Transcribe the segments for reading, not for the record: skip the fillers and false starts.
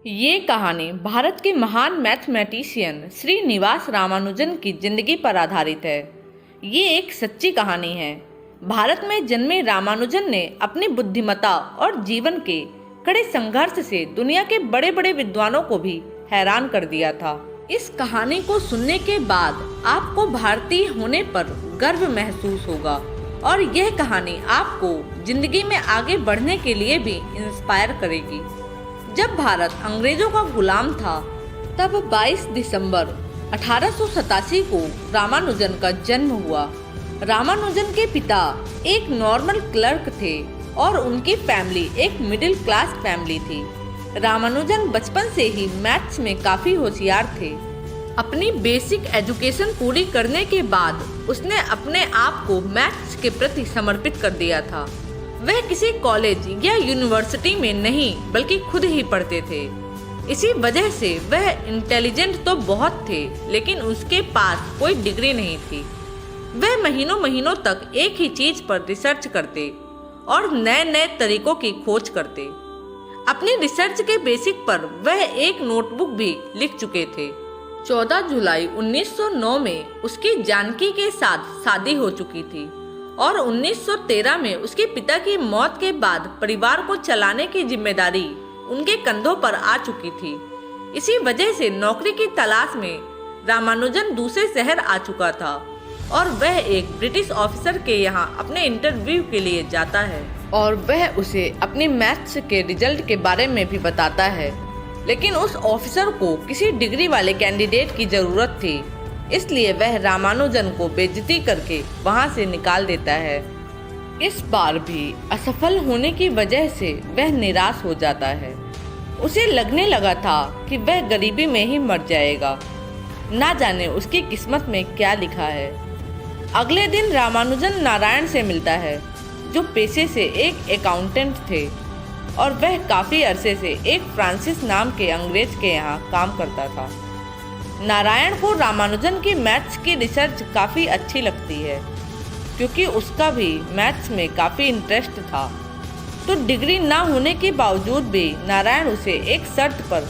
ये कहानी भारत के महान मैथमेटिशियन श्रीनिवास रामानुजन की जिंदगी पर आधारित है। ये एक सच्ची कहानी है। भारत में जन्मे रामानुजन ने अपनी बुद्धिमत्ता और जीवन के कड़े संघर्ष से दुनिया के बड़े बड़े विद्वानों को भी हैरान कर दिया था। इस कहानी को सुनने के बाद आपको भारतीय होने पर गर्व महसूस होगा और यह कहानी आपको जिंदगी में आगे बढ़ने के लिए भी इंस्पायर करेगी। जब भारत अंग्रेजों का गुलाम था तब 22 दिसंबर 1887 को रामानुजन का जन्म हुआ। रामानुजन के पिता एक नॉर्मल क्लर्क थे और उनकी फैमिली एक मिडिल क्लास फैमिली थी। रामानुजन बचपन से ही मैथ्स में काफी होशियार थे। अपनी बेसिक एजुकेशन पूरी करने के बाद उसने अपने आप को मैथ्स के प्रति समर्पित कर दिया था। वह किसी कॉलेज या यूनिवर्सिटी में नहीं बल्कि खुद ही पढ़ते थे। इसी वजह से वह इंटेलिजेंट तो बहुत थे, लेकिन उसके पास कोई डिग्री नहीं थी। वह महीनों महीनों तक एक ही चीज पर रिसर्च करते और नए नए तरीकों की खोज करते। अपनी रिसर्च के बेसिक पर वह एक नोटबुक भी लिख चुके थे। 14 जुलाई 1909 में उसकी जानकी के साथ शादी हो चुकी थी और 1913 में उसके पिता की मौत के बाद परिवार को चलाने की जिम्मेदारी उनके कंधों पर आ चुकी थी। इसी वजह से नौकरी की तलाश में रामानुजन दूसरे शहर आ चुका था और वह एक ब्रिटिश ऑफिसर के यहाँ अपने इंटरव्यू के लिए जाता है और वह उसे अपनी मैथ्स के रिजल्ट के बारे में भी बताता है। लेकिन उस ऑफिसर को किसी डिग्री वाले कैंडिडेट की जरूरत थी, इसलिए वह रामानुजन को बेइज्जती करके वहां से निकाल देता है। इस बार भी असफल होने की वजह से वह निराश हो जाता है। उसे लगने लगा था कि वह गरीबी में ही मर जाएगा। ना जाने उसकी किस्मत में क्या लिखा है। अगले दिन रामानुजन नारायण से मिलता है, जो पेशे से एक अकाउंटेंट थे और वह काफी अरसे से एक फ्रांसिस नाम के अंग्रेज के यहाँ काम करता था। नारायण को रामानुजन की मैथ्स की रिसर्च काफ़ी अच्छी लगती है, क्योंकि उसका भी मैथ्स में काफ़ी इंटरेस्ट था। तो डिग्री ना होने के बावजूद भी नारायण उसे एक शर्त पर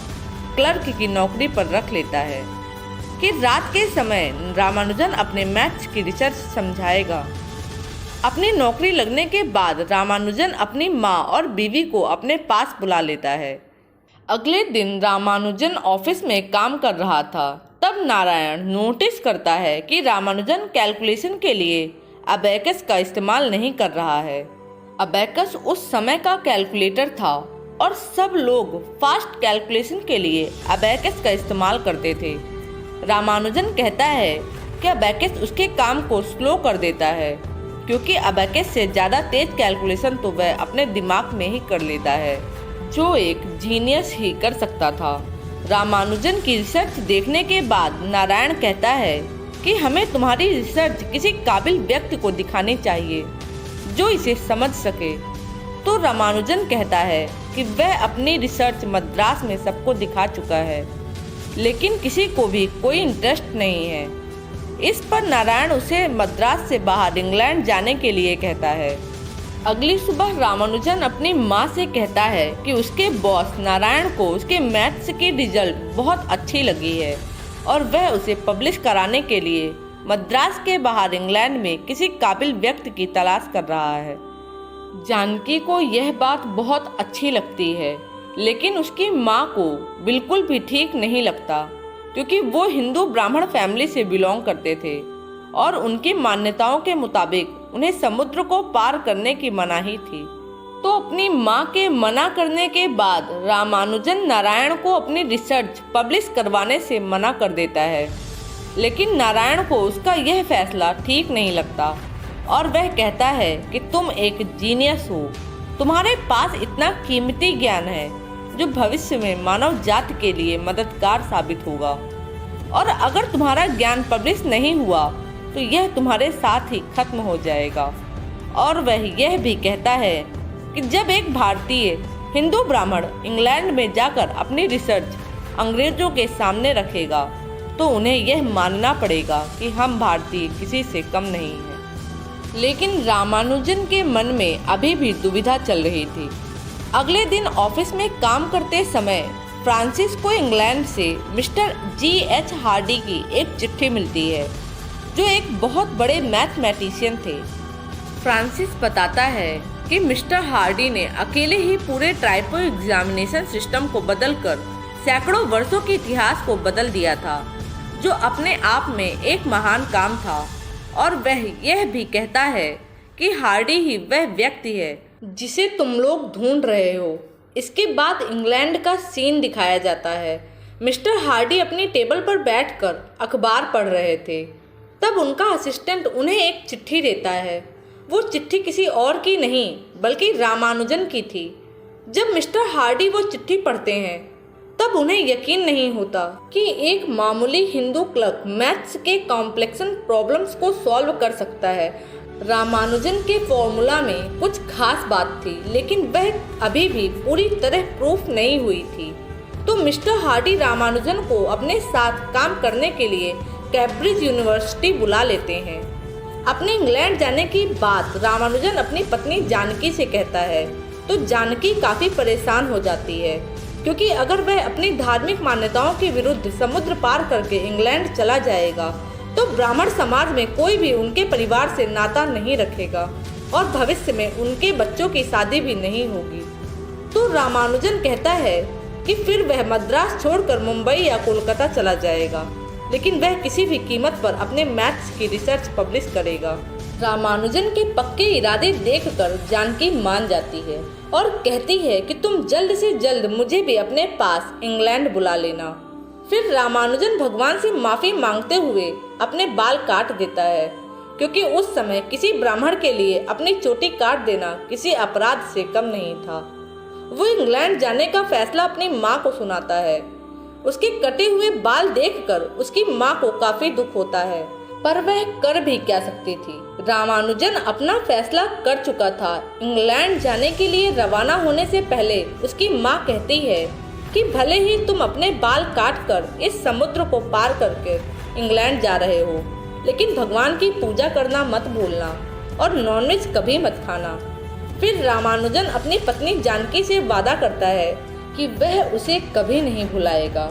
क्लर्क की नौकरी पर रख लेता है कि रात के समय रामानुजन अपने मैथ्स की रिसर्च समझाएगा। अपनी नौकरी लगने के बाद रामानुजन अपनी माँ और बीवी को अपने पास बुला लेता है। अगले दिन रामानुजन ऑफिस में काम कर रहा था, तब नारायण नोटिस करता है कि रामानुजन कैलकुलेशन के लिए अबेकस का इस्तेमाल नहीं कर रहा है। अबेकस उस समय का कैलकुलेटर था और सब लोग फास्ट कैलकुलेशन के लिए अबेकस का इस्तेमाल करते थे। रामानुजन कहता है कि अबेकस उसके काम को स्लो कर देता है, क्योंकि अबेकस से ज़्यादा तेज कैलकुलेशन तो वह अपने दिमाग में ही कर लेता है, जो एक जीनियस ही कर सकता था। रामानुजन की रिसर्च देखने के बाद नारायण कहता है कि हमें तुम्हारी रिसर्च किसी काबिल व्यक्ति को दिखानी चाहिए जो इसे समझ सके। तो रामानुजन कहता है कि वह अपनी रिसर्च मद्रास में सबको दिखा चुका है, लेकिन किसी को भी कोई इंटरेस्ट नहीं है। इस पर नारायण उसे मद्रास से बाहर इंग्लैंड जाने के लिए कहता है। अगली सुबह रामानुजन अपनी माँ से कहता है कि उसके बॉस नारायण को उसके मैथ्स की रिजल्ट बहुत अच्छी लगी है और वह उसे पब्लिश कराने के लिए मद्रास के बाहर इंग्लैंड में किसी काबिल व्यक्ति की तलाश कर रहा है। जानकी को यह बात बहुत अच्छी लगती है, लेकिन उसकी माँ को बिल्कुल भी ठीक नहीं लगता, क्योंकि वो हिंदू ब्राह्मण फैमिली से बिलोंग करते थे और उनकी मान्यताओं के मुताबिक उन्हें समुद्र को पार करने की मनाही थी। तो अपनी माँ के मना करने के बाद रामानुजन नारायण को अपनी रिसर्च पब्लिश करवाने से मना कर देता है, लेकिन नारायण को उसका यह फैसला ठीक नहीं लगता और वह कहता है कि तुम एक जीनियस हो, तुम्हारे पास इतना कीमती ज्ञान है जो भविष्य में मानव जाति के लिए मददगार साबित होगा, और अगर तुम्हारा ज्ञान पब्लिश नहीं हुआ तो यह तुम्हारे साथ ही खत्म हो जाएगा। और वह यह भी कहता है कि जब एक भारतीय हिंदू ब्राह्मण इंग्लैंड में जाकर अपनी रिसर्च अंग्रेजों के सामने रखेगा तो उन्हें यह मानना पड़ेगा कि हम भारतीय किसी से कम नहीं हैं। लेकिन रामानुजन के मन में अभी भी दुविधा चल रही थी। अगले दिन ऑफिस में काम करते समय फ्रांसिस को इंग्लैंड से मिस्टर G.H. हार्डी की एक चिट्ठी मिलती है, जो एक बहुत बड़े मैथमेटिशियन थे। फ्रांसिस बताता है कि मिस्टर हार्डी ने अकेले ही पूरे टाइपो एग्जामिनेशन सिस्टम को बदलकर सैकड़ों वर्षों के इतिहास को बदल दिया था, जो अपने आप में एक महान काम था। और वह यह भी कहता है कि हार्डी ही वह व्यक्ति है जिसे तुम लोग ढूंढ रहे हो। इसके बाद इंग्लैंड का सीन दिखाया जाता है। मिस्टर हार्डी अपनी टेबल पर बैठकर अखबार पढ़ रहे थे। तब उनका असिस्टेंट उन्हें एक चिट्ठी देता है। वो चिट्ठी किसी और की नहीं बल्कि रामानुजन की थी। जब मिस्टर हार्डी वो चिट्ठी पढ़ते हैं तब उन्हें यकीन नहीं होता कि एक मामूली हिंदू क्लर्क मैथ्स के कॉम्प्लेक्सन प्रॉब्लम्स को सॉल्व कर सकता है। रामानुजन के फॉर्मूला में कुछ खास बात थी, लेकिन वह अभी भी पूरी तरह प्रूफ नहीं हुई थी। तो मिस्टर हार्डी रामानुजन को अपने साथ काम करने के लिए कैम्ब्रिज यूनिवर्सिटी बुला लेते हैं। अपने इंग्लैंड जाने की बात रामानुजन अपनी पत्नी जानकी से कहता है, तो जानकी काफ़ी परेशान हो जाती है, क्योंकि अगर वह अपनी धार्मिक मान्यताओं के विरुद्ध समुद्र पार करके इंग्लैंड चला जाएगा तो ब्राह्मण समाज में कोई भी उनके परिवार से नाता नहीं रखेगा और भविष्य में उनके बच्चों की शादी भी नहीं होगी। तो रामानुजन कहता है कि फिर वह मद्रास छोड़कर मुंबई या कोलकाता चला जाएगा, लेकिन वह किसी भी कीमत पर अपने मैथ्स की रिसर्च पब्लिश करेगा। रामानुजन के पक्के इरादे देखकर जानकी मान जाती है और कहती है कि तुम जल्द से जल्द मुझे भी अपने पास इंग्लैंड बुला लेना। फिर रामानुजन भगवान से माफ़ी मांगते हुए अपने बाल काट देता है, क्योंकि उस समय किसी ब्राह्मण के लिए अपनी चोटी काट देना किसी अपराध से कम नहीं था। वो इंग्लैंड जाने का फैसला अपनी माँ को सुनाता है। उसके कटे हुए बाल देखकर उसकी माँ को काफ़ी दुख होता है, पर वह कर भी क्या सकती थी। रामानुजन अपना फैसला कर चुका था। इंग्लैंड जाने के लिए रवाना होने से पहले उसकी माँ कहती है कि भले ही तुम अपने बाल काट कर इस समुद्र को पार करके इंग्लैंड जा रहे हो, लेकिन भगवान की पूजा करना मत भूलना और नॉनवेज कभी मत खाना। फिर रामानुजन अपनी पत्नी जानकी से वादा करता है कि वह उसे कभी नहीं भुलाएगा।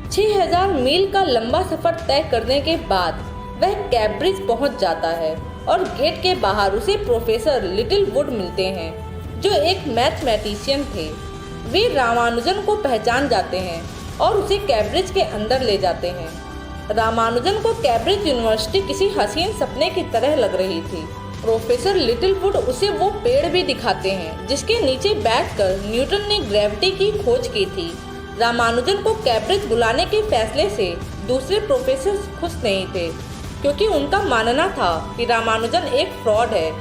6000 मील का लंबा सफर तय करने के बाद वह कैम्ब्रिज पहुंच जाता है और गेट के बाहर उसे प्रोफेसर लिटिलवुड मिलते हैं, जो एक मैथमेटिशियन थे। वे रामानुजन को पहचान जाते हैं और उसे कैम्ब्रिज के अंदर ले जाते हैं। रामानुजन को कैम्ब्रिज यूनिवर्सिटी किसी हसीन सपने की तरह लग रही थी। प्रोफेसर लिटिलवुड उसे वो पेड़ भी दिखाते हैं जिसके नीचे बैठकर न्यूटन ने ग्रेविटी की खोज की थी। रामानुजन को कैम्ब्रिज बुलाने के फैसले से दूसरे प्रोफेसर खुश नहीं थे, क्योंकि उनका मानना था कि रामानुजन एक फ्रॉड है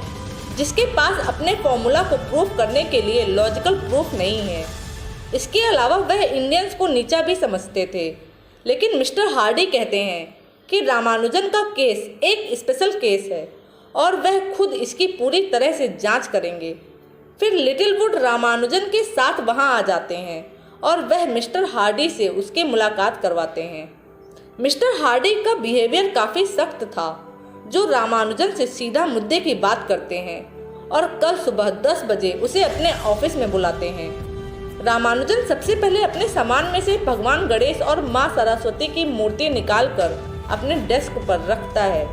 जिसके पास अपने फॉर्मूला को प्रूफ करने के लिए लॉजिकल प्रूफ नहीं है। इसके अलावा वह इंडियंस को नीचा भी समझते थे। लेकिन मिस्टर हार्डी कहते हैं कि रामानुजन का केस एक स्पेशल केस है और वह खुद इसकी पूरी तरह से जांच करेंगे। फिर लिटिलवुड रामानुजन के साथ वहां आ जाते हैं और वह मिस्टर हार्डी से उसकी मुलाकात करवाते हैं। मिस्टर हार्डी का बिहेवियर काफ़ी सख्त था, जो रामानुजन से सीधा मुद्दे की बात करते हैं और कल सुबह 10 बजे उसे अपने ऑफिस में बुलाते हैं। रामानुजन सबसे पहले अपने सामान में से भगवान गणेश और माँ सरस्वती की मूर्ति निकालकर अपने डेस्क पर रखता है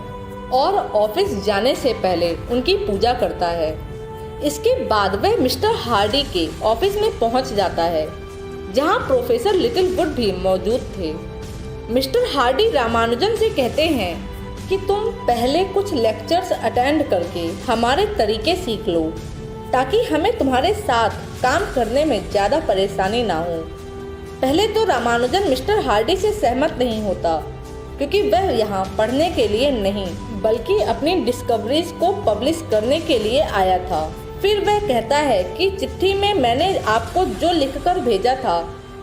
और ऑफिस जाने से पहले उनकी पूजा करता है। इसके बाद वह मिस्टर हार्डी के ऑफिस में पहुंच जाता है, जहां प्रोफेसर लिटिलवुड भी मौजूद थे। मिस्टर हार्डी रामानुजन से कहते हैं कि तुम पहले कुछ लेक्चर्स अटेंड करके हमारे तरीके सीख लो, ताकि हमें तुम्हारे साथ काम करने में ज़्यादा परेशानी ना हो। पहले तो रामानुजन मिस्टर हार्डी से सहमत नहीं होता, क्योंकि वह यहाँ पढ़ने के लिए नहीं बल्कि अपनी डिस्कवरीज को पब्लिश करने के लिए आया था। फिर वह कहता है कि चिट्ठी में मैंने आपको जो लिखकर भेजा था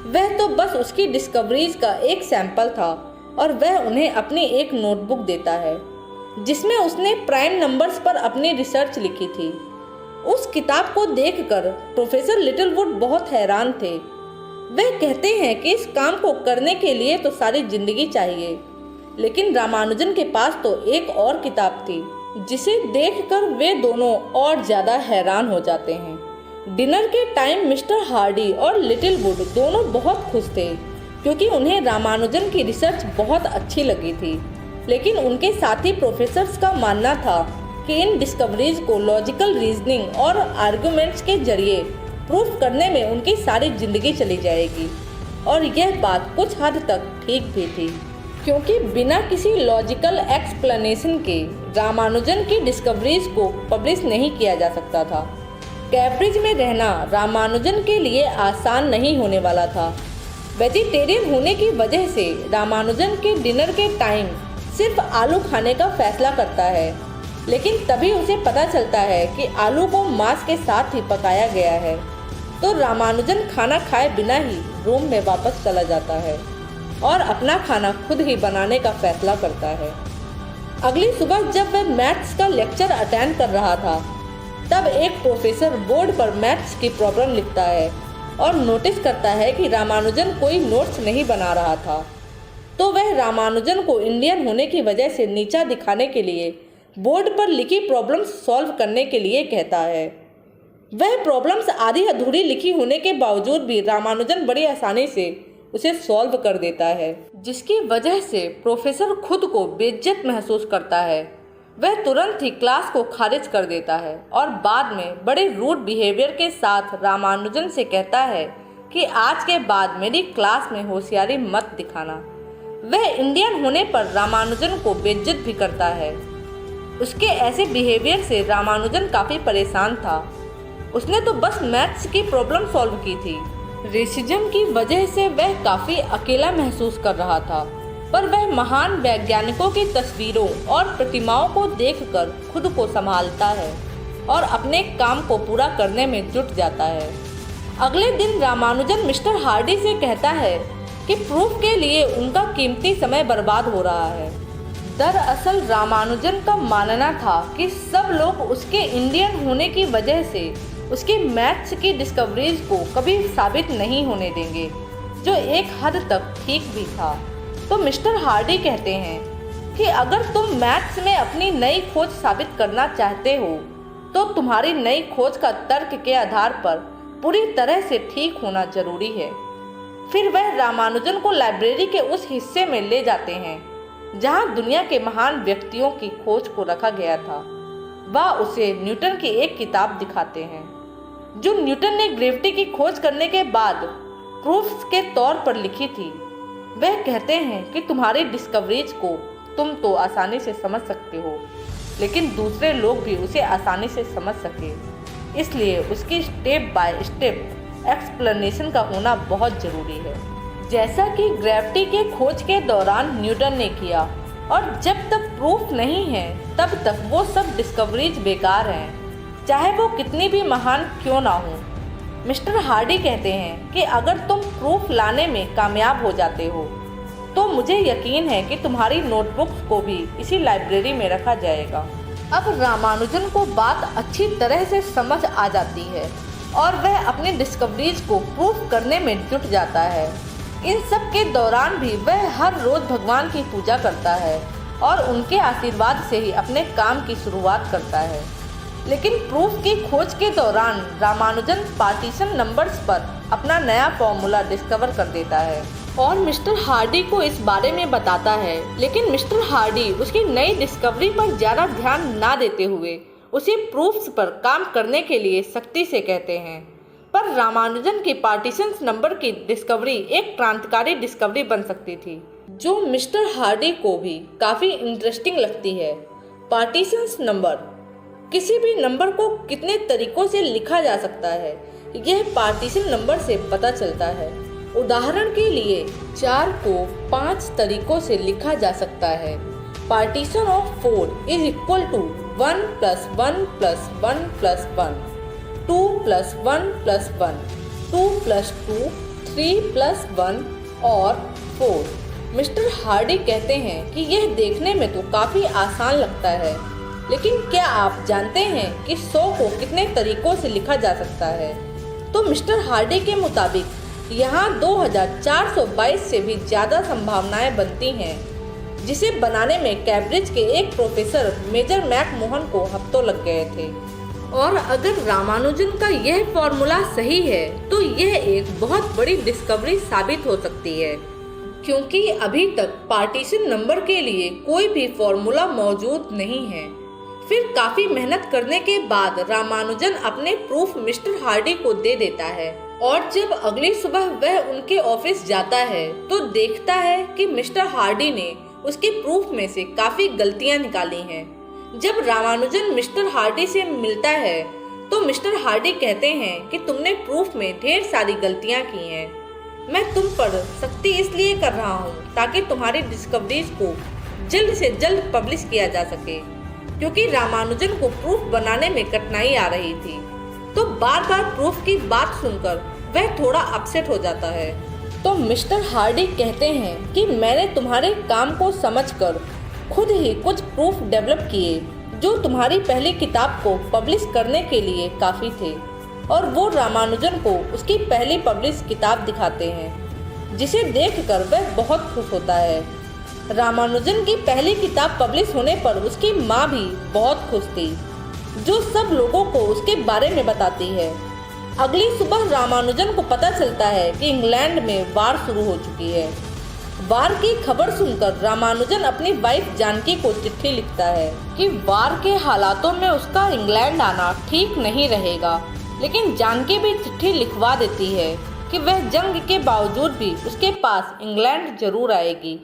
वह तो बस उसकी डिस्कवरीज का एक सैंपल था, और वह उन्हें अपनी एक नोटबुक देता है जिसमें उसने प्राइम नंबर्स पर अपनी रिसर्च लिखी थी। उस किताब को देखकर प्रोफेसर लिटिलवुड बहुत हैरान थे। वह कहते हैं कि इस काम को करने के लिए तो सारी जिंदगी चाहिए, लेकिन रामानुजन के पास तो एक और किताब थी जिसे देखकर वे दोनों और ज़्यादा हैरान हो जाते हैं। डिनर के टाइम मिस्टर हार्डी और लिटिल वुड दोनों बहुत खुश थे क्योंकि उन्हें रामानुजन की रिसर्च बहुत अच्छी लगी थी। लेकिन उनके साथी प्रोफेसर्स का मानना था कि इन डिस्कवरीज को लॉजिकल रीजनिंग और आर्गुमेंट्स के जरिए प्रूफ करने में उनकी सारी जिंदगी चली जाएगी। और यह बात कुछ हद तक ठीक भी थी, क्योंकि बिना किसी लॉजिकल एक्सप्लेनेशन के रामानुजन की डिस्कवरीज को पब्लिश नहीं किया जा सकता था। कैम्ब्रिज में रहना रामानुजन के लिए आसान नहीं होने वाला था। वेजिटेरियन होने की वजह से रामानुजन के डिनर के टाइम सिर्फ आलू खाने का फैसला करता है, लेकिन तभी उसे पता चलता है कि आलू को मांस के साथ ही पकाया गया है। तो रामानुजन खाना खाए बिना ही रूम में वापस चला जाता है और अपना खाना खुद ही बनाने का फैसला करता है। अगली सुबह जब वह मैथ्स का लेक्चर अटेंड कर रहा था, तब एक प्रोफेसर बोर्ड पर मैथ्स की प्रॉब्लम लिखता है और नोटिस करता है कि रामानुजन कोई नोट्स नहीं बना रहा था। तो वह रामानुजन को इंडियन होने की वजह से नीचा दिखाने के लिए बोर्ड पर लिखी प्रॉब्लम्स सॉल्व करने के लिए कहता है। वह प्रॉब्लम्स आधी अधूरी लिखी होने के बावजूद भी रामानुजन बड़ी आसानी से उसे सॉल्व कर देता है, जिसकी वजह से प्रोफेसर खुद को बेइज्जत महसूस करता है। वह तुरंत ही क्लास को खारिज कर देता है और बाद में बड़े रूड बिहेवियर के साथ रामानुजन से कहता है कि आज के बाद मेरी क्लास में होशियारी मत दिखाना। वह इंडियन होने पर रामानुजन को बेइज्जत भी करता है। उसके ऐसे बिहेवियर से रामानुजन काफ़ी परेशान था। उसने तो बस मैथ्स की प्रॉब्लम सॉल्व की थी। रेसिज्म की वजह से वह काफ़ी अकेला महसूस कर रहा था, पर वह महान वैज्ञानिकों की तस्वीरों और प्रतिमाओं को देखकर खुद को संभालता है और अपने काम को पूरा करने में जुट जाता है। अगले दिन रामानुजन मिस्टर हार्डी से कहता है कि प्रूफ के लिए उनका कीमती समय बर्बाद हो रहा है। दरअसल रामानुजन का मानना था कि सब लोग उसके इंडियन होने की वजह से उसके मैथ्स की डिस्कवरीज को कभी साबित नहीं होने देंगे, जो एक हद तक ठीक भी था। तो मिस्टर हार्डी कहते हैं कि अगर तुम मैथ्स में अपनी नई खोज साबित करना चाहते हो, तो तुम्हारी नई खोज का तर्क के आधार पर पूरी तरह से ठीक होना जरूरी है। फिर वह रामानुजन को लाइब्रेरी के उस हिस्से में ले जाते हैं जहां दुनिया के महान व्यक्तियों की खोज को रखा गया था। वह उसे न्यूटन की एक किताब दिखाते हैं, जो न्यूटन ने ग्रेविटी की खोज करने के बाद प्रूफ्स के तौर पर लिखी थी। वह कहते हैं कि तुम्हारी डिस्कवरीज को तुम तो आसानी से समझ सकते हो, लेकिन दूसरे लोग भी उसे आसानी से समझ सके, इसलिए उसकी स्टेप बाय स्टेप एक्सप्लेनेशन का होना बहुत ज़रूरी है, जैसा कि ग्रेविटी के खोज के दौरान न्यूटन ने किया। और जब तक प्रूफ नहीं है तब तक वो सब डिस्कवरीज बेकार हैं, चाहे वो कितनी भी महान क्यों ना हो। मिस्टर हार्डी कहते हैं कि अगर तुम प्रूफ लाने में कामयाब हो जाते हो, तो मुझे यकीन है कि तुम्हारी नोटबुक्स को भी इसी लाइब्रेरी में रखा जाएगा। अब रामानुजन को बात अच्छी तरह से समझ आ जाती है और वह अपनी डिस्कवरीज को प्रूफ करने में जुट जाता है। इन सब के दौरान भी वह हर रोज भगवान की पूजा करता है और उनके आशीर्वाद से ही अपने काम की शुरुआत करता है। लेकिन प्रूफ की खोज के दौरान रामानुजन पार्टीशन नंबर्स पर अपना नया फॉर्मूला डिस्कवर कर देता है और मिस्टर हार्डी को इस बारे में बताता है। लेकिन मिस्टर हार्डी उसकी नई डिस्कवरी पर ज़्यादा ध्यान ना देते हुए उसे प्रूफ्स पर काम करने के लिए सख्ती से कहते हैं। पर रामानुजन की पार्टीशंस नंबर की डिस्कवरी एक क्रांतिकारी डिस्कवरी बन सकती थी, जो मिस्टर हार्डी को भी काफ़ी इंटरेस्टिंग लगती है। पार्टीशंस नंबर, किसी भी नंबर को कितने तरीकों से लिखा जा सकता है, यह पार्टीशन नंबर से पता चलता है। उदाहरण के लिए 4 को 5 तरीकों से लिखा जा सकता है। Partition of 4 is equal to 1 + 1 + 1 + 1, 2 + 1 + 1, 2 + 2, 3 + 1 और 4। मिस्टर हार्डी कहते हैं कि यह देखने में तो काफ़ी आसान लगता है, लेकिन क्या आप जानते हैं कि 100 को कितने तरीकों से लिखा जा सकता है? तो मिस्टर हार्डी के मुताबिक यहाँ 2422 से भी ज़्यादा संभावनाएं बनती हैं, जिसे बनाने में कैम्ब्रिज के एक प्रोफेसर मेजर मैक मोहन को हफ्तों लग गए थे। और अगर रामानुजन का यह फॉर्मूला सही है तो यह एक बहुत बड़ी डिस्कवरी साबित हो सकती है, क्योंकि अभी तक पार्टीशन नंबर के लिए कोई भी फॉर्मूला मौजूद नहीं है। फिर काफी मेहनत करने के बाद रामानुजन अपने प्रूफ मिस्टर हार्डी को दे देता है और जब अगली सुबह वह उनके ऑफिस जाता है तो देखता है कि मिस्टर हार्डी ने उसके प्रूफ में से काफी गलतियां निकाली हैं। जब रामानुजन मिस्टर हार्डी से मिलता है तो मिस्टर हार्डी कहते हैं कि तुमने प्रूफ में ढेर सारी गलतियां की हैं। मैं तुम पर सख्ती इसलिए कर रहा हूँ ताकि तुम्हारी डिस्कवरीज को जल्द से जल्द पब्लिश किया जा सके, क्योंकि रामानुजन को प्रूफ बनाने में कठिनाई आ रही थी। तो बार बार प्रूफ की बात सुनकर वह थोड़ा अपसेट हो जाता है। तो मिस्टर हार्डी कहते हैं कि मैंने तुम्हारे काम को समझकर खुद ही कुछ प्रूफ डेवलप किए जो तुम्हारी पहली किताब को पब्लिश करने के लिए काफ़ी थे, और वो रामानुजन को उसकी पहली पब्लिश किताब दिखाते हैं, जिसे देखकर वह बहुत खुश होता है। रामानुजन की पहली किताब पब्लिश होने पर उसकी माँ भी बहुत खुश थी, जो सब लोगों को उसके बारे में बताती है। अगली सुबह रामानुजन को पता चलता है कि इंग्लैंड में वार शुरू हो चुकी है। वार की खबर सुनकर रामानुजन अपनी वाइफ जानकी को चिट्ठी लिखता है कि वार के हालातों में उसका इंग्लैंड आना ठीक नहीं रहेगा, लेकिन जानकी भी चिट्ठी लिखवा देती है कि वह जंग के बावजूद भी उसके पास इंग्लैंड जरूर आएगी।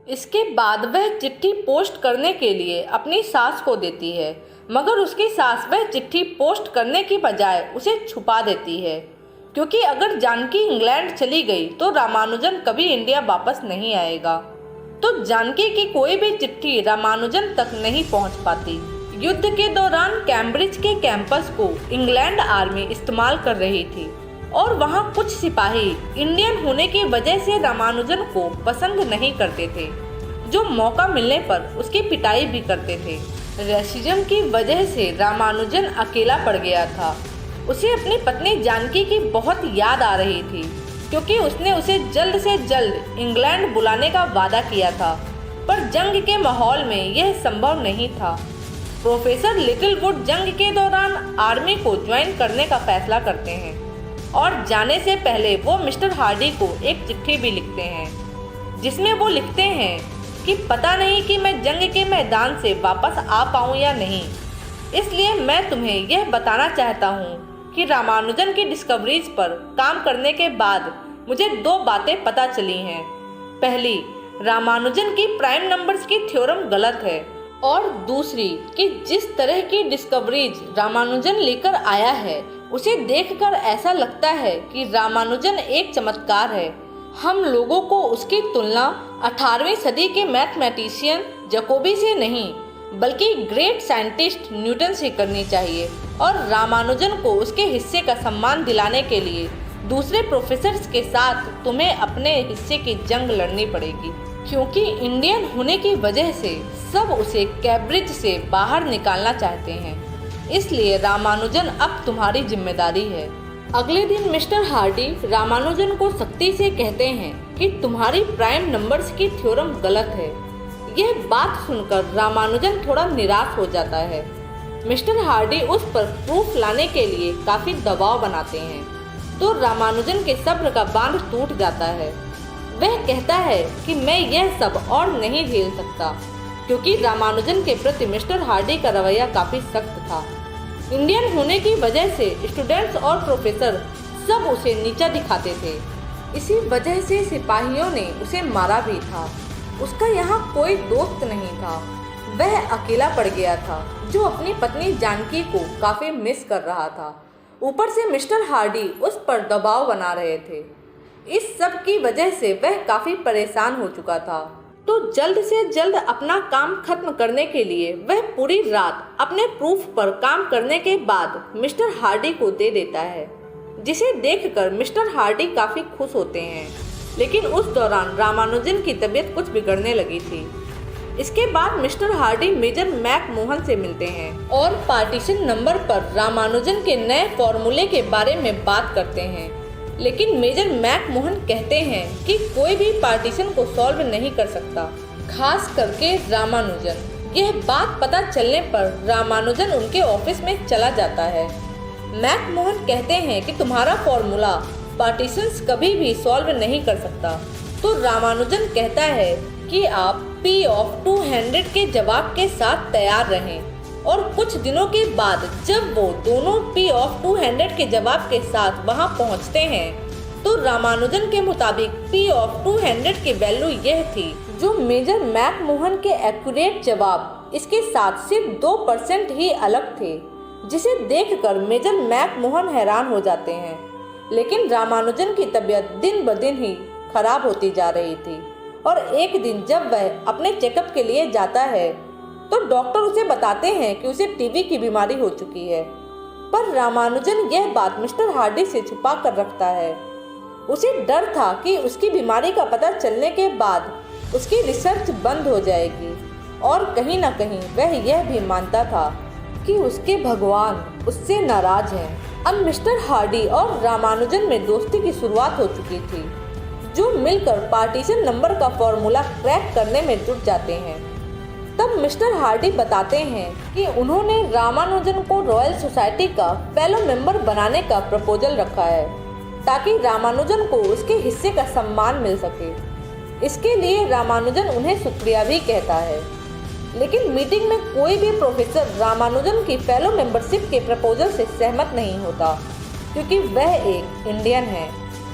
इसके बाद वह चिट्ठी पोस्ट करने के लिए अपनी सास को देती है, मगर उसकी सास वह चिट्ठी पोस्ट करने की बजाय उसे छुपा देती है, क्योंकि अगर जानकी इंग्लैंड चली गई तो रामानुजन कभी इंडिया वापस नहीं आएगा। तो जानकी की कोई भी चिट्ठी रामानुजन तक नहीं पहुंच पाती। युद्ध के दौरान कैम्ब्रिज के कैंपस को इंग्लैंड आर्मी इस्तेमाल कर रही थी और वहां कुछ सिपाही इंडियन होने की वजह से रामानुजन को पसंद नहीं करते थे, जो मौका मिलने पर उसकी पिटाई भी करते थे। रेसिज्म की वजह से रामानुजन अकेला पड़ गया था। उसे अपनी पत्नी जानकी की बहुत याद आ रही थी, क्योंकि उसने उसे जल्द से जल्द इंग्लैंड बुलाने का वादा किया था, पर जंग के माहौल में यह संभव नहीं था। प्रोफेसर लिटिलवुड जंग के दौरान आर्मी को ज्वाइन करने का फैसला करते हैं और जाने से पहले वो मिस्टर हार्डी को एक चिट्ठी भी लिखते हैं, जिसमें वो लिखते हैं कि पता नहीं कि मैं जंग के मैदान से वापस आ पाऊँ या नहीं, इसलिए मैं तुम्हें यह बताना चाहता हूँ कि रामानुजन की डिस्कवरीज पर काम करने के बाद मुझे 2 बातें पता चली हैं। पहली, रामानुजन की प्राइम नंबर्स की थ्योरम गलत है, और दूसरी कि जिस तरह की डिस्कवरीज रामानुजन लेकर आया है उसे देखकर ऐसा लगता है कि रामानुजन एक चमत्कार है। हम लोगों को उसकी तुलना 18वीं सदी के मैथमेटिशियन जैकोबी से नहीं, बल्कि ग्रेट साइंटिस्ट न्यूटन से करनी चाहिए, और रामानुजन को उसके हिस्से का सम्मान दिलाने के लिए दूसरे प्रोफेसर्स के साथ तुम्हें अपने हिस्से की जंग लड़नी पड़ेगी, क्योंकि इंडियन होने की वजह से सब उसे कैम्ब्रिज से बाहर निकालना चाहते हैं। इसलिए रामानुजन अब तुम्हारी जिम्मेदारी है। अगले दिन मिस्टर हार्डी रामानुजन को सख्ती से कहते हैं कि तुम्हारी प्राइम नंबर्स की थ्योरम गलत है। यह बात सुनकर रामानुजन थोड़ा निराश हो जाता है। मिस्टर हार्डी उस पर प्रूफ लाने के लिए काफी दबाव बनाते हैं, तो रामानुजन के सब्र का बांध टूट जाता है। वह कहता है कि मैं यह सब और नहीं झेल सकता, क्योंकि रामानुजन के प्रति मिस्टर हार्डी का रवैया काफी सख्त था। इंडियन होने की वजह से स्टूडेंट्स और प्रोफेसर सब उसे नीचा दिखाते थे। इसी वजह से सिपाहियों ने उसे मारा भी था। उसका यहाँ कोई दोस्त नहीं था, वह अकेला पड़ गया था, जो अपनी पत्नी जानकी को काफी मिस कर रहा था। ऊपर से मिस्टर हार्डी उस पर दबाव बना रहे थे। इस सब की वजह से वह काफी परेशान हो चुका था, तो जल्द से जल्द अपना काम खत्म करने के लिए वह पूरी रात अपने प्रूफ पर काम करने के बाद मिस्टर हार्डी को दे देता है, जिसे देखकर मिस्टर हार्डी काफी खुश होते हैं। लेकिन उस दौरान रामानुजन की तबीयत कुछ बिगड़ने लगी थी। इसके बाद mister Hardy major McMahon से मिलते हैं और पार्टीशन नंबर पर रामानुजन के नए फॉर्मूले के बारे में बात करते हैं। लेकिन मेजर मैक मोहन कहते हैं कि कोई भी पार्टीशन को सॉल्व नहीं कर सकता, खास करके रामानुजन। यह बात पता चलने पर रामानुजन उनके ऑफिस में चला जाता है। मैकमोहन कहते हैं कि तुम्हारा फॉर्मूला पार्टीशंस कभी भी सॉल्व नहीं कर सकता। तो रामानुजन कहता है कि आप P of 200 के जवाब के साथ तैयार रहें। और कुछ दिनों के बाद जब वो दोनों P of 200 के जवाब के साथ वहां पहुंचते हैं तो रामानुजन के मुताबिक P of 200 की वैल्यू यह थी, जो मेजर मैकमोहन के एक्यूरेट जवाब इसके साथ सिर्फ 2% ही अलग थे, जिसे देखकर मेजर मैकमोहन हैरान हो जाते हैं। लेकिन रामानुजन की तबीयत दिन ब दिन ही खराब होती जा रही थी और एक दिन जब वह अपने चेकअप के लिए जाता है तो डॉक्टर उसे बताते हैं कि उसे टीबी की बीमारी हो चुकी है। पर रामानुजन यह बात मिस्टर हार्डी से छुपा कर रखता है। उसे डर था कि उसकी बीमारी का पता चलने के बाद उसकी रिसर्च बंद हो जाएगी और कहीं ना कहीं वह यह भी मानता था कि उसके भगवान उससे नाराज हैं। अब मिस्टर हार्डी और रामानुजन में दोस्ती की शुरुआत हो चुकी थी, जो मिलकर पार्टीशन नंबर का फॉर्मूला क्रैक करने में जुट जाते हैं। तब मिस्टर हार्डी बताते हैं कि उन्होंने रामानुजन को रॉयल सोसाइटी का फेलो मेंबर बनाने का प्रपोजल रखा है ताकि रामानुजन को उसके हिस्से का सम्मान मिल सके। इसके लिए रामानुजन उन्हें शुक्रिया भी कहता है। लेकिन मीटिंग में कोई भी प्रोफेसर रामानुजन की फेलो मेंबरशिप के प्रपोजल से सहमत नहीं होता, क्योंकि वह एक इंडियन है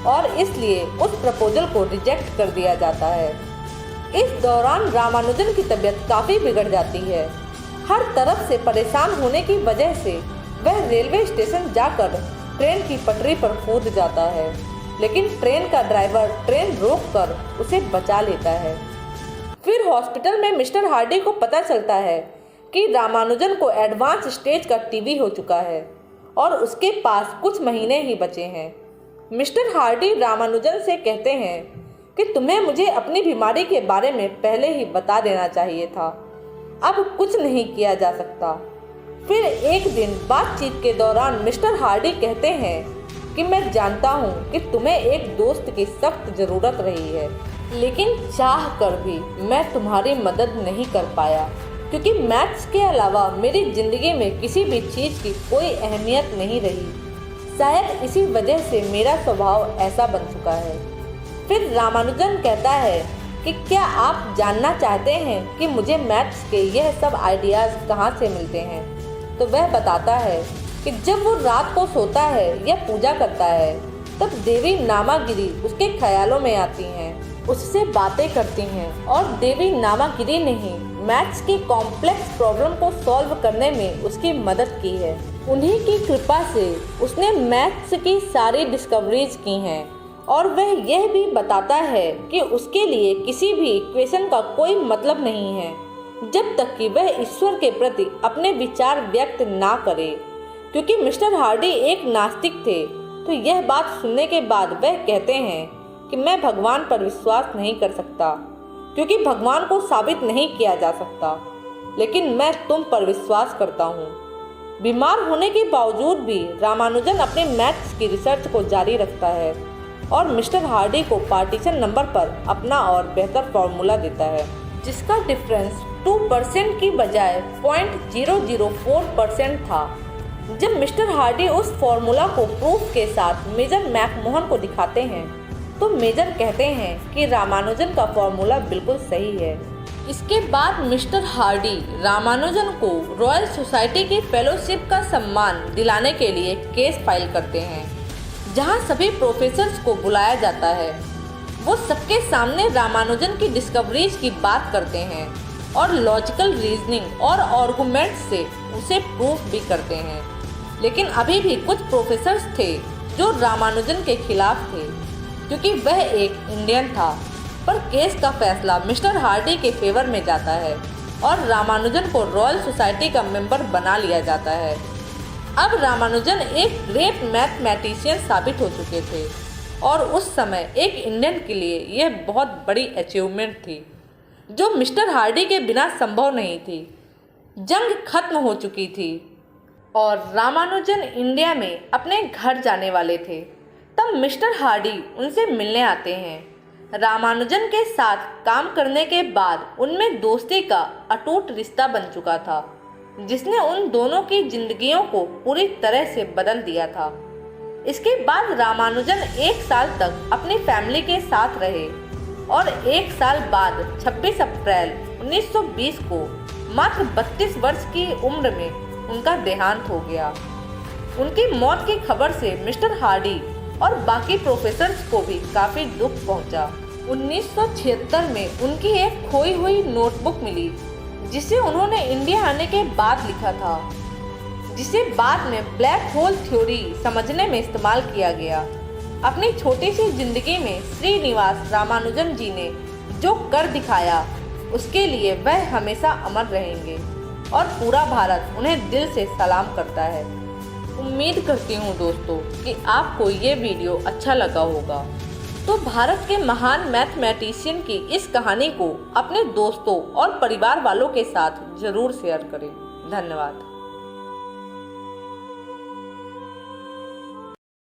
और इसलिए उस प्रपोजल को रिजेक्ट कर दिया जाता है। इस दौरान रामानुजन की तबीयत काफ़ी बिगड़ जाती है। हर तरफ से परेशान होने की वजह से वह रेलवे स्टेशन जाकर ट्रेन की पटरी पर कूद जाता है, लेकिन ट्रेन का ड्राइवर ट्रेन रोककर उसे बचा लेता है। फिर हॉस्पिटल में मिस्टर हार्डी को पता चलता है कि रामानुजन को एडवांस स्टेज का टीबी हो चुका है और उसके पास कुछ महीने ही बचे हैं। मिस्टर हार्डी रामानुजन से कहते हैं कि तुम्हें मुझे अपनी बीमारी के बारे में पहले ही बता देना चाहिए था, अब कुछ नहीं किया जा सकता। फिर एक दिन बातचीत के दौरान मिस्टर हार्डी कहते हैं कि मैं जानता हूँ कि तुम्हें एक दोस्त की सख्त ज़रूरत रही है, लेकिन चाह कर भी मैं तुम्हारी मदद नहीं कर पाया, क्योंकि मैथ्स के अलावा मेरी ज़िंदगी में किसी भी चीज़ की कोई अहमियत नहीं रही। शायद इसी वजह से मेरा स्वभाव ऐसा बन चुका है। फिर रामानुजन कहता है कि क्या आप जानना चाहते हैं कि मुझे मैथ्स के यह सब आइडियाज़ कहाँ से मिलते हैं? तो वह बताता है कि जब वो रात को सोता है या पूजा करता है तब देवी नामागिरी उसके ख्यालों में आती हैं, उससे बातें करती हैं और देवी नामागिरी ने ही मैथ्स की कॉम्प्लेक्स प्रॉब्लम को सॉल्व करने में उसकी मदद की है। उन्हीं की कृपा से उसने मैथ्स की सारी डिस्कवरीज की हैं और वह यह भी बताता है कि उसके लिए किसी भी इक्वेशन का कोई मतलब नहीं है जब तक कि वह ईश्वर के प्रति अपने विचार व्यक्त ना करे। क्योंकि मिस्टर हार्डी एक नास्तिक थे, तो यह बात सुनने के बाद वह कहते हैं कि मैं भगवान पर विश्वास नहीं कर सकता, क्योंकि भगवान को साबित नहीं किया जा सकता, लेकिन मैं तुम पर विश्वास करता हूँ। बीमार होने के बावजूद भी रामानुजन अपने मैथ्स की रिसर्च को जारी रखता है और मिस्टर हार्डी को पार्टीशन नंबर पर अपना और बेहतर फॉर्मूला देता है, जिसका डिफरेंस 2% की बजाय 0.004% था। जब मिस्टर हार्डी उस फॉर्मूला को प्रूफ के साथ मेजर मैकमोहन को दिखाते हैं तो मेजर कहते हैं कि रामानुजन का फॉर्मूला बिल्कुल सही है। इसके बाद मिस्टर हार्डी रामानुजन को रॉयल सोसाइटी की फेलोशिप का सम्मान दिलाने के लिए केस फाइल करते हैं, जहां सभी प्रोफेसर्स को बुलाया जाता है। वो सबके सामने रामानुजन की डिस्कवरीज की बात करते हैं और लॉजिकल रीजनिंग और आर्गुमेंट से उसे प्रूफ भी करते हैं। लेकिन अभी भी कुछ प्रोफेसर्स थे जो रामानुजन के खिलाफ थे, क्योंकि वह एक इंडियन था। पर केस का फैसला मिस्टर हार्डी के फेवर में जाता है और रामानुजन को रॉयल सोसाइटी का मेंबर बना लिया जाता है। अब रामानुजन एक ग्रेट मैथमेटिशियन साबित हो चुके थे और उस समय एक इंडियन के लिए यह बहुत बड़ी अचीवमेंट थी, जो मिस्टर हार्डी के बिना संभव नहीं थी। जंग खत्म हो चुकी थी और रामानुजन इंडिया में अपने घर जाने वाले थे। तब मिस्टर हार्डी उनसे मिलने आते हैं। रामानुजन के साथ काम करने के बाद उनमें दोस्ती का अटूट रिश्ता बन चुका था, जिसने उन दोनों की जिंदगियों को पूरी तरह से बदल दिया था। इसके बाद रामानुजन 1 साल तक अपनी फैमिली के साथ रहे और 1 साल बाद 26 अप्रैल 1920 को मात्र 32 वर्ष की उम्र में उनका देहांत हो गया। उनकी मौत की खबर से मिस्टर हार्डी और बाकी प्रोफेसर्स को भी काफ़ी दुख पहुंचा। 1976 में उनकी एक खोई हुई नोटबुक मिली, जिसे उन्होंने इंडिया आने के बाद लिखा था, जिसे बाद में ब्लैक होल थ्योरी समझने में इस्तेमाल किया गया। अपनी छोटी सी जिंदगी में श्रीनिवास रामानुजन जी ने जो कर दिखाया, उसके लिए वह हमेशा अमर रहेंगे और पूरा भारत उन्हें दिल से सलाम करता है। उम्मीद करती हूँ दोस्तों कि आपको ये वीडियो अच्छा लगा होगा। तो भारत के महान मैथमेटिशियन की इस कहानी को अपने दोस्तों और परिवार वालों के साथ ज़रूर शेयर करें। धन्यवाद।